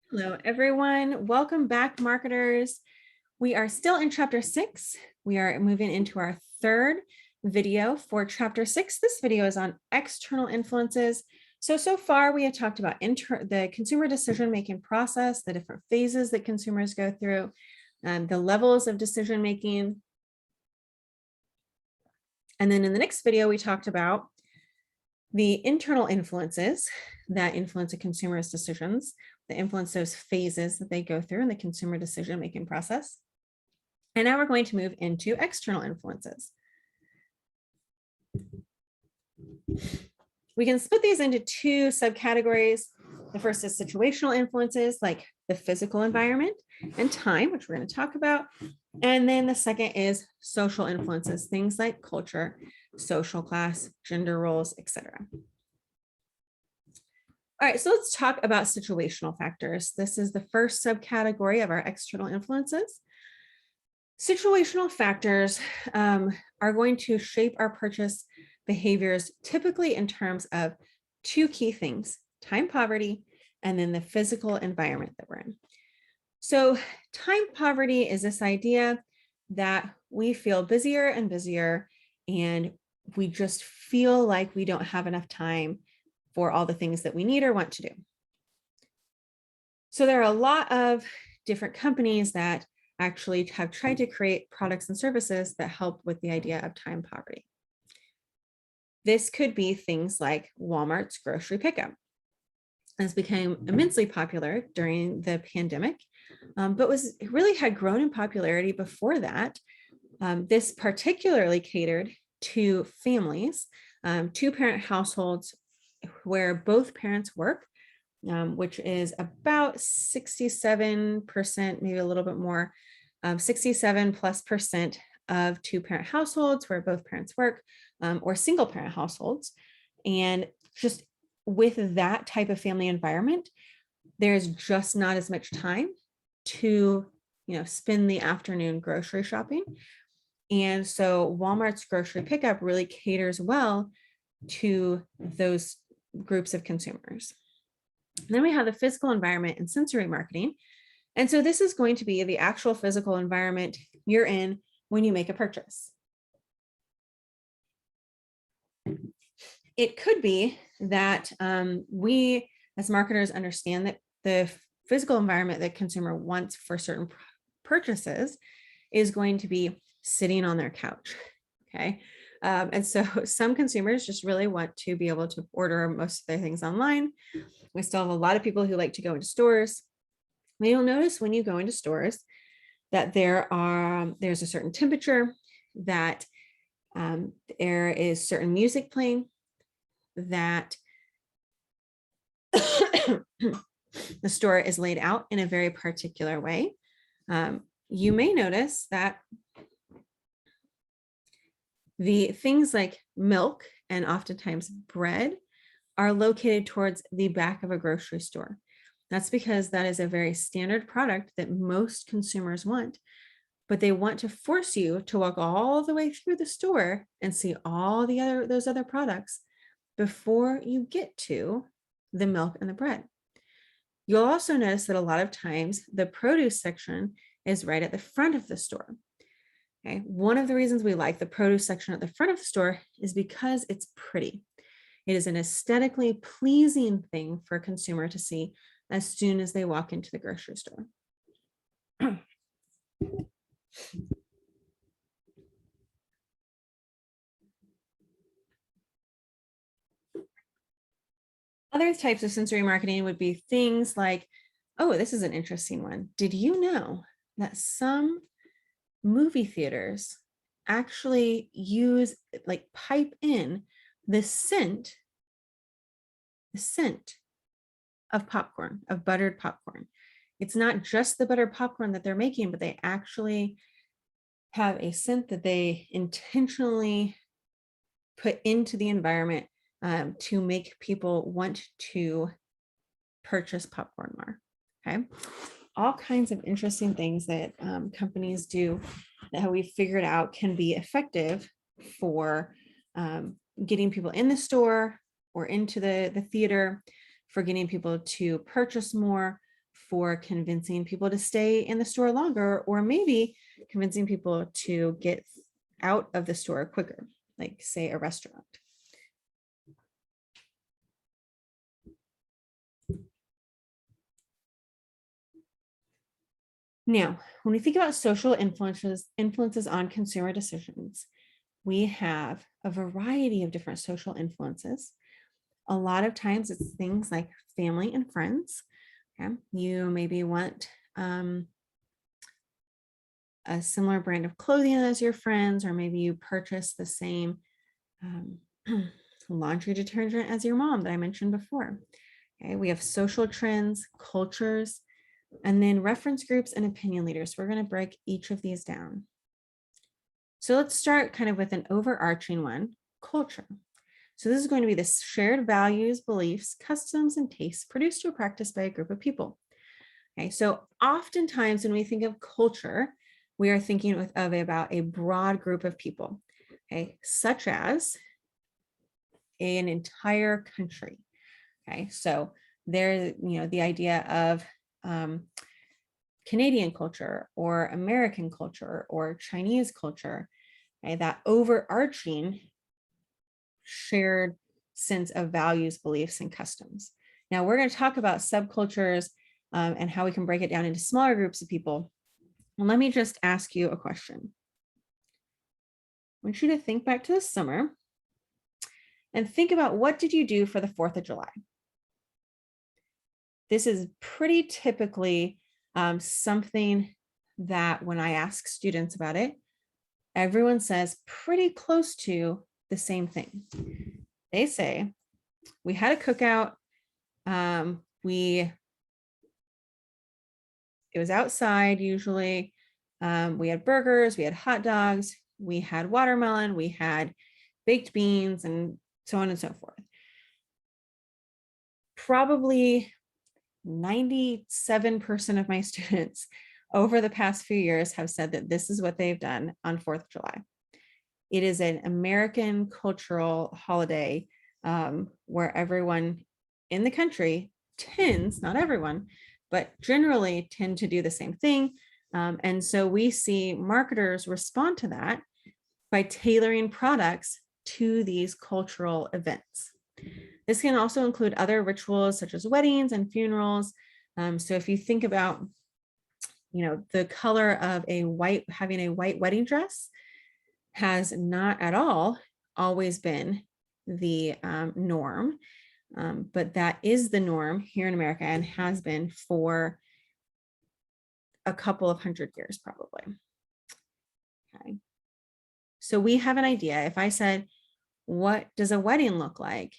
Hello, everyone. Welcome back, marketers. We are still in chapter 6. We are moving into our third video for chapter 6. This video is on external influences. So far we have talked about the consumer decision-making process, the different phases that consumers go through, the levels of decision-making. And then in the next video, we talked about the internal influences that influence a consumer's decisions, that influence those phases that they go through in the consumer decision-making process. And now we're going to move into external influences. We can split these into two subcategories. The first is situational influences, like the physical environment and time, which we're going to talk about. And then the second is social influences, things like culture, social class, gender roles, etc. All right, so let's talk about situational factors. This is the first subcategory of our external influences. Situational factors are going to shape our purchase behaviors, typically in terms of two key things: time poverty, and then the physical environment that we're in. So time poverty is this idea that we feel busier and busier, and we just feel like we don't have enough time for all the things that we need or want to do. So there are a lot of different companies that actually have tried to create products and services that help with the idea of time poverty. This could be things like Walmart's grocery pickup. This became immensely popular during the pandemic, but really had grown in popularity before that. This particularly catered to families, two-parent households where both parents work, which is about 67%, maybe a little bit more, 67+% of two-parent households where both parents work, or single-parent households. And just with that type of family environment, there's just not as much time to, spend the afternoon grocery shopping. And so Walmart's grocery pickup really caters well to those groups of consumers. And then we have the physical environment and sensory marketing. And so this is going to be the actual physical environment you're in when you make a purchase. It could be that we as marketers understand that the physical environment that consumer wants for certain purchases is going to be sitting on their couch. Okay. And so some consumers just really want to be able to order most of their things online. We still have a lot of people who like to go into stores. And you'll notice when you go into stores that there's a certain temperature, that there is certain music playing, that the store is laid out in a very particular way. You may notice that the things like milk and oftentimes bread are located towards the back of a grocery store. That's because that is a very standard product that most consumers want, but they want to force you to walk all the way through the store and see all those other products before you get to the milk and the bread. You'll also notice that a lot of times the produce section is right at the front of the store. Okay. One of the reasons we like the produce section at the front of the store is because it's pretty. It is an aesthetically pleasing thing for a consumer to see as soon as they walk into the grocery store. Other types of sensory marketing would be things like, oh, this is an interesting one. Did you know that some movie theaters actually pipe in the scent of popcorn, of buttered popcorn? It's not just the buttered popcorn that they're making, but they actually have a scent that they intentionally put into the environment to make people want to purchase popcorn more. Okay. All kinds of interesting things that companies do that we figured out can be effective for getting people in the store or into the theater, for getting people to purchase more, for convincing people to stay in the store longer, or maybe convincing people to get out of the store quicker, like say a restaurant. Now, when we think about social influences on consumer decisions, we have a variety of different social influences. A lot of times it's things like family and friends. Okay? You maybe want a similar brand of clothing as your friends, or maybe you purchase the same laundry detergent as your mom that I mentioned before. Okay? We have social trends, cultures, and then reference groups and opinion leaders. We're going to break each of these down. So let's start kind of with an overarching one, culture. So this is going to be the shared values, beliefs, customs, and tastes produced or practiced by a group of people. Okay, so oftentimes when we think of culture, we are thinking about a broad group of people, okay, such as an entire country. Okay, so there's, the idea of Canadian culture or American culture or Chinese culture, okay, that overarching shared sense of values, beliefs, and customs. Now we're going to talk about subcultures and how we can break it down into smaller groups of people. And let me just ask you a question. I want you to think back to the summer and think about, what did you do for the 4th of July? This is pretty typically something that when I ask students about it, everyone says pretty close to the same thing. They say, we had a cookout. It was outside usually. We had burgers, we had hot dogs, we had watermelon, we had baked beans, and so on and so forth. Probably 97% of my students over the past few years have said that this is what they've done on 4th of July. It is an American cultural holiday where everyone in the country tends, not everyone, but generally tend to do the same thing. And so we see marketers respond to that by tailoring products to these cultural events. This can also include other rituals such as weddings and funerals. So if you think about, the color of having a white wedding dress has not at all always been the norm, but that is the norm here in America and has been for a couple of 100 years probably. Okay. So we have an idea. If I said, what does a wedding look like?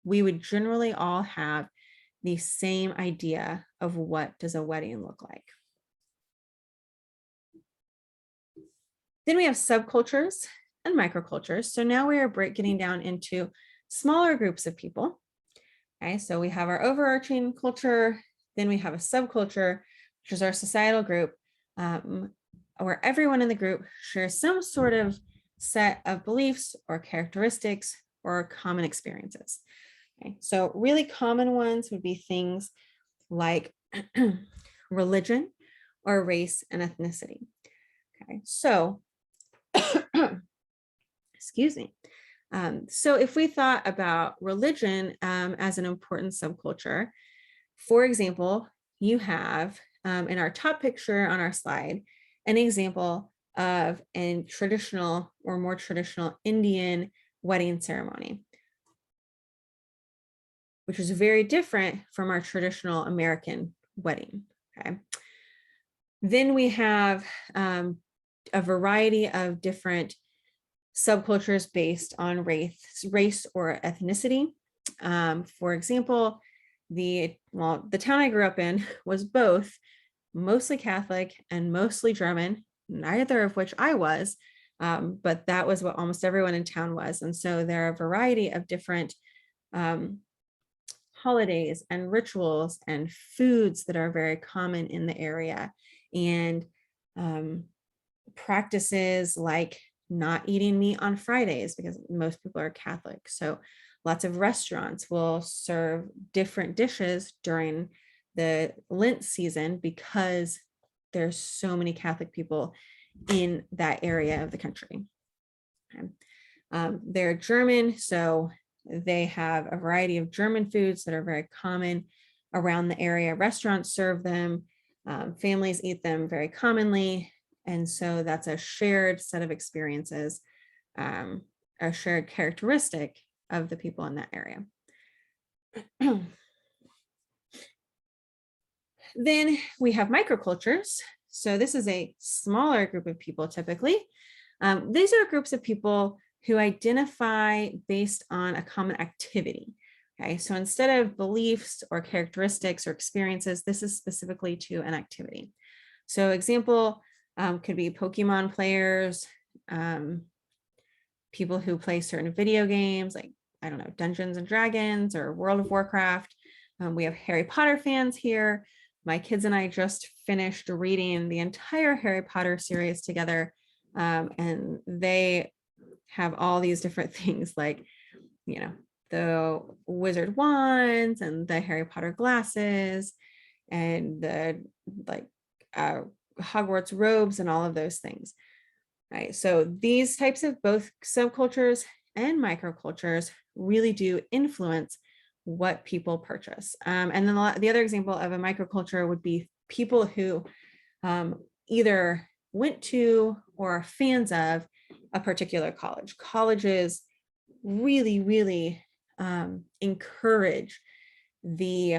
We would generally all have the same idea of what does a wedding look like. Then we have subcultures and microcultures. So now we are getting down into smaller groups of people. Okay, so we have our overarching culture, then we have a subculture, which is our societal group, where everyone in the group shares some sort of set of beliefs or characteristics or common experiences. Okay, so really common ones would be things like religion or race and ethnicity. Okay, so excuse me. So if we thought about religion as an important subculture, for example, you have in our top picture on our slide, an example of a traditional or more traditional Indian wedding ceremony, which is very different from our traditional American wedding. Okay. Then we have a variety of different subcultures based on race or ethnicity. For example, the town I grew up in was both mostly Catholic and mostly German, neither of which I was, but that was what almost everyone in town was. And so there are a variety of different holidays and rituals and foods that are very common in the area, and practices like not eating meat on Fridays because most people are Catholic. So lots of restaurants will serve different dishes during the Lent season because there's so many Catholic people in that area of the country. Okay. They're German, so they have a variety of German foods that are very common around the area. Restaurants serve them, families eat them very commonly, and so that's a shared set of experiences, a shared characteristic of the people in that area. Then we have microcultures. So this is a smaller group of people typically. These are groups of people who identify based on a common activity. Okay, so instead of beliefs or characteristics or experiences, this is specifically to an activity. So example could be Pokemon players, people who play certain video games like, I don't know, Dungeons and Dragons or World of Warcraft. We have Harry Potter fans here. My kids and I just finished reading the entire Harry Potter series together, and they have all these different things like, you know, the wizard wands and the Harry Potter glasses and the like Hogwarts robes and all of those things. Right. So these types of both subcultures and microcultures really do influence what people purchase. And then the other example of a microculture would be people who either went to or are fans of a particular college. Colleges really, really encourage the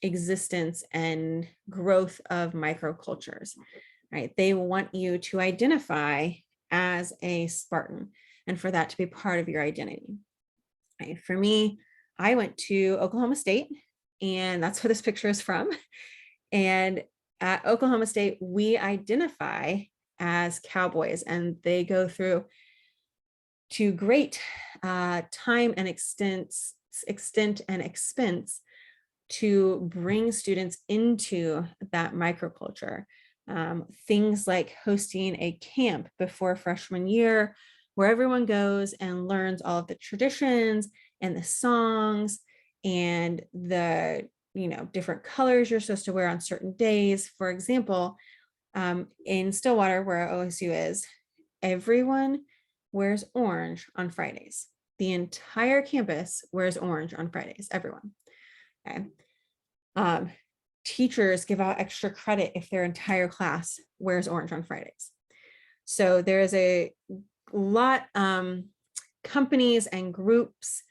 existence and growth of microcultures, right? They want you to identify as a Spartan and for that to be part of your identity. Right? For me, I went to Oklahoma State, and that's where this picture is from. And at Oklahoma State, we identify as cowboys, and they go through to great time and extent and expense to bring students into that microculture. Things like hosting a camp before freshman year, where everyone goes and learns all of the traditions and the songs and the, you know, different colors you're supposed to wear on certain days. For example, in Stillwater, where OSU is, everyone wears orange on Fridays. The entire campus wears orange on Fridays, everyone. Okay. Teachers give out extra credit if their entire class wears orange on Fridays. So there is a lot, companies and groups,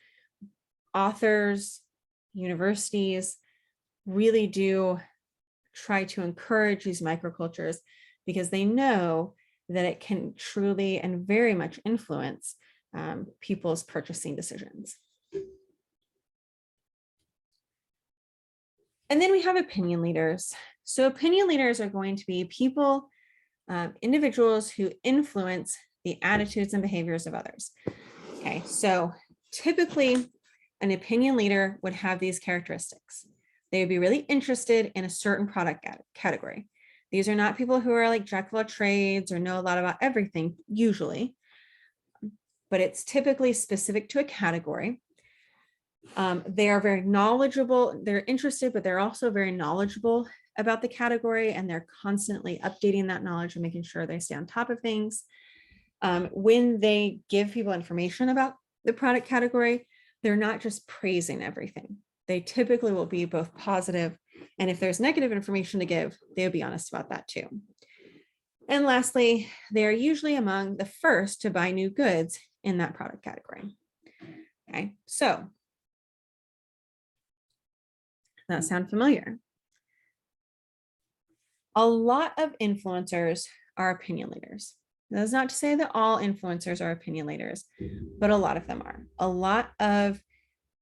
authors, universities really do try to encourage these microcultures because they know that it can truly and very much influence people's purchasing decisions. And then we have opinion leaders. So opinion leaders are going to be people, individuals who influence the attitudes and behaviors of others. Okay, so typically an opinion leader would have these characteristics. They would be really interested in a certain product category. These are not people who are like jack of all trades or know a lot about everything usually, but it's typically specific to a category. They are very knowledgeable. They're interested, but they're also very knowledgeable about the category, and they're constantly updating that knowledge and making sure they stay on top of things. When they give people information about the product category, they're not just praising everything. They typically will be both positive, and if there's negative information to give, they'll be honest about that too. And lastly, they are usually among the first to buy new goods in that product category. Okay, so that sound familiar? A lot of influencers are opinion leaders. That's not to say that all influencers are opinion leaders, but a lot of them are. A lot of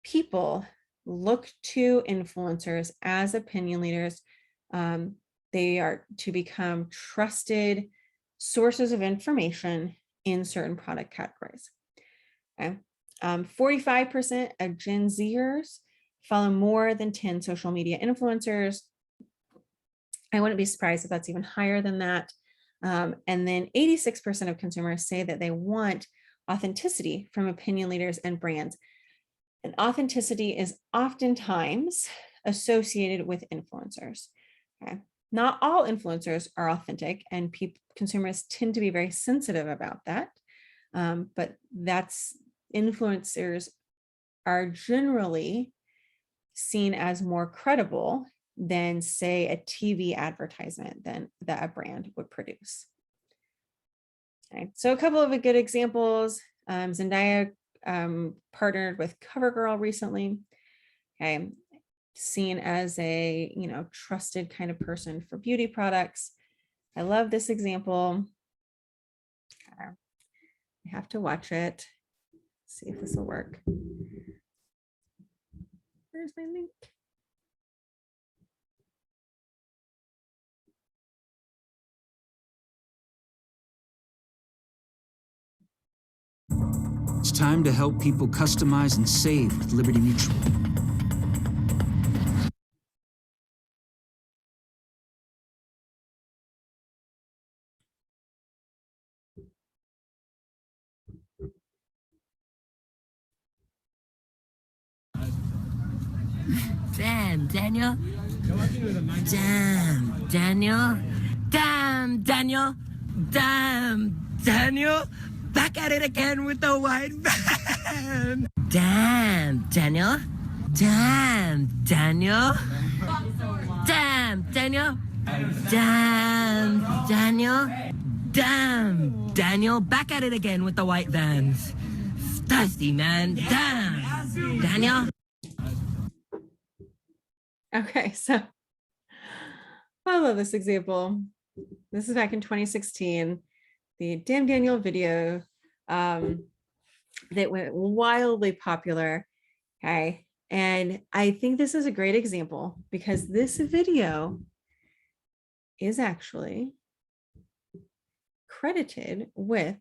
people look to influencers as opinion leaders. They are to become trusted sources of information in certain product categories. Okay. 45% of Gen Zers follow more than 10 social media influencers. I wouldn't be surprised if that's even higher than that. And then 86% of consumers say that they want authenticity from opinion leaders and brands. And authenticity is oftentimes associated with influencers. Okay. Not all influencers are authentic, and consumers tend to be very sensitive about that. But influencers are generally seen as more credible than, say, a TV advertisement that a brand would produce. Okay, so a couple of good examples. Zendaya partnered with CoverGirl recently. Okay, seen as a trusted kind of person for beauty products. I love this example. I have to watch it. See if this will work. Where's my link? It's time to help people customize and save with Liberty Mutual. Damn, Daniel. Damn, Daniel. Damn, Daniel. Damn, Daniel. Back at it again with the white van. Damn, Daniel. Damn, Daniel. Damn, Daniel. Damn, Daniel. Damn, Daniel. Back at it again with the white vans. Thirsty, man. Damn, Daniel. Okay, so I love this example. This is back in 2016, the Damn Daniel video that went wildly popular. Okay, and I think this is a great example because this video is actually credited with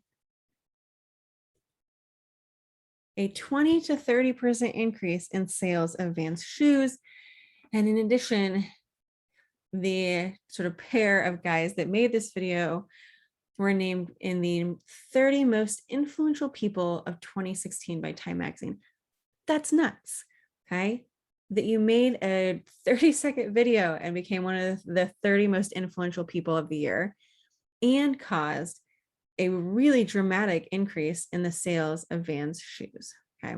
a 20 to 30% increase in sales of Vans shoes. And in addition, the sort of pair of guys that made this video were named in the 30 most influential people of 2016 by Time Magazine. That's nuts, okay? That you made a 30-second video and became one of the 30 most influential people of the year and caused a really dramatic increase in the sales of Vans shoes, okay?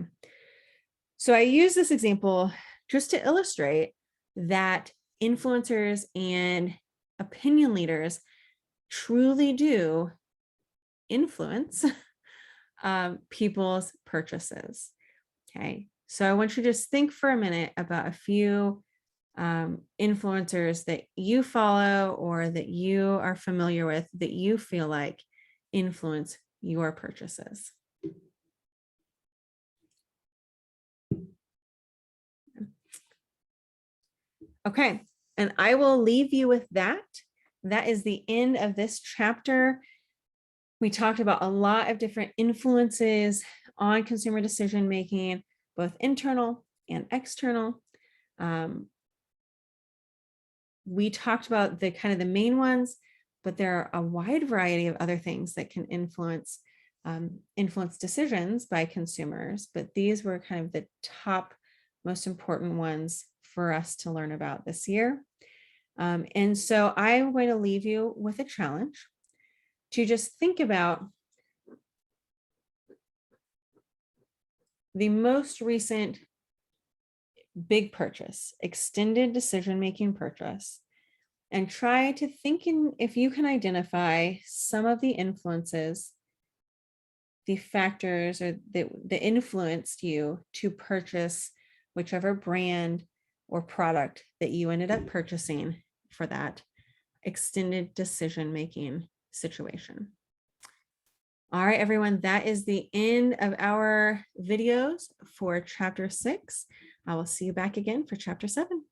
So I use this example just to illustrate that influencers and opinion leaders truly do influence people's purchases. Okay, so I want you to just think for a minute about a few influencers that you follow or that you are familiar with that you feel like influence your purchases. Okay, and I will leave you with that. That is the end of this chapter. We talked about a lot of different influences on consumer decision making, both internal and external. We talked about the kind of the main ones, but there are a wide variety of other things that can influence decisions by consumers. But these were kind of the top most important ones for us to learn about this year. And so I'm going to leave you with a challenge to just think about the most recent big purchase, extended decision-making purchase, and try to think if you can identify some of the influences, the factors or that influenced you to purchase whichever brand or product that you ended up purchasing for that extended decision-making situation. All right, everyone, that is the end of our videos for chapter 6. I will see you back again for chapter 7.